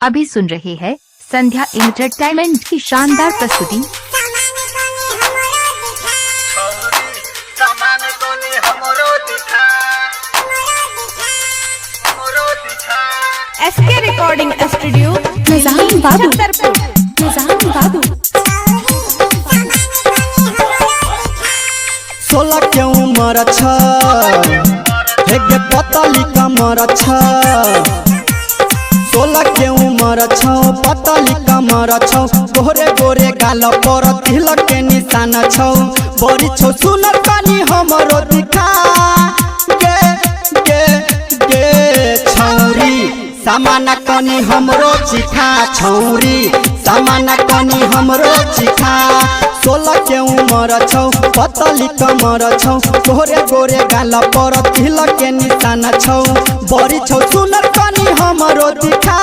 अभी सुन रहे हैं संध्या एंटरटेनमेंट की शानदार प्रस्तुति। एसके रिकॉर्डिंग स्टूडियो निजाम बाबू। 16 के उम्र छ हेगे पतली कमर छ 16 के उम्र छ पतली कमर छ गोरे गोरे गाल पर तिलक के निशान छ बड़ी छौ सुनर कनी हमरो दिखा गे छौरी सामान कनी हमरो चिखा छौरी सामान कनी हमरो चिखा 16 के उम्र छौ पतली कमर छौ गोरे गोरे गाल पर तिलक के निशान छौ बड़ी छौ सुनर कनी हमरो दिखा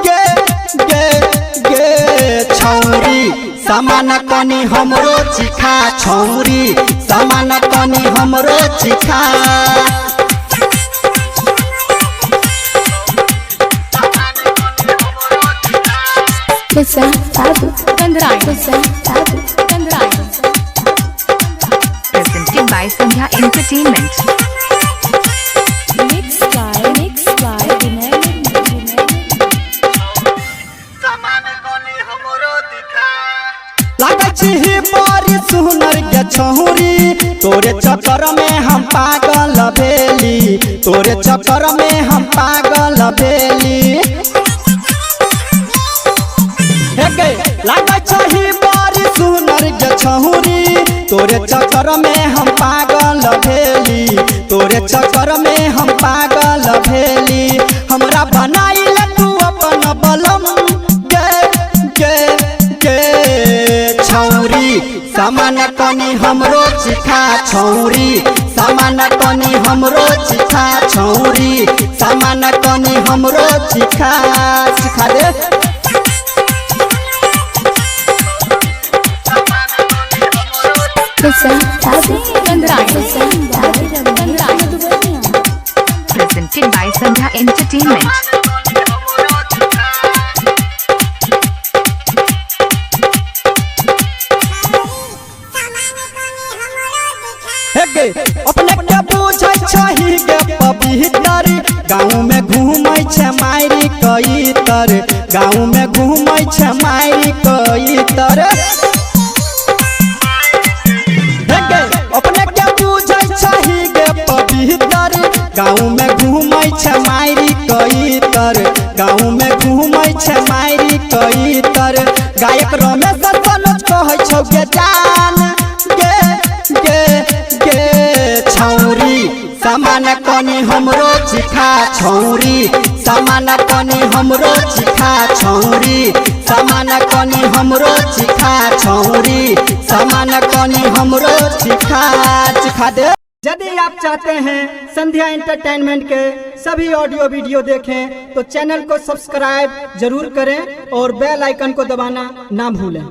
गे छौरी सामान कनी हमरो चिखा छौरी सामान कनी हमरो चिखा। Presented by Sandhya Entertainment. लागै छी बड़ी सुनर के छौरी तोरे चक्कर में हम पागल भेली तोरे चक्कर में हम पागल भेली लागै छी बड़ी सुनर के छौरी तोरे चक्कर में हम पागल भेली तोरे चक्कर में हम पागल भेली हमरा बनाइल तू अपन बलम गे छौरी सामान कनी हमरो चिखा छौरी सामान कनी हमरो चिखा छौरी सामान कनी हमरो चिखा दे। Presented by Sandhya Entertainment. अपने के बुझै छही गे पवित्र गाँव में घूमै छै मारी कई तर गाँव में घूमै छै मारी कई तर अपने के बुझै छही गे पवित्र गाँव में घूमै छै मारी कई तर गाँव में घूमै छै मारी कई तर गायक रमेश सनोज कहै छौ गे जान गे छौरी सामान कनी हमरो चिखा छौरी सामान कनी हमरो चिखा छौरी सामान कनी हमरो चिखा छौरी सामान कनी हमरो चिखा दे। यदि आप चाहते हैं संध्या एंटरटेनमेंट के सभी ऑडियो वीडियो देखें तो चैनल को सब्सक्राइब जरूर करें और बेल आइकन को दबाना ना भूलें।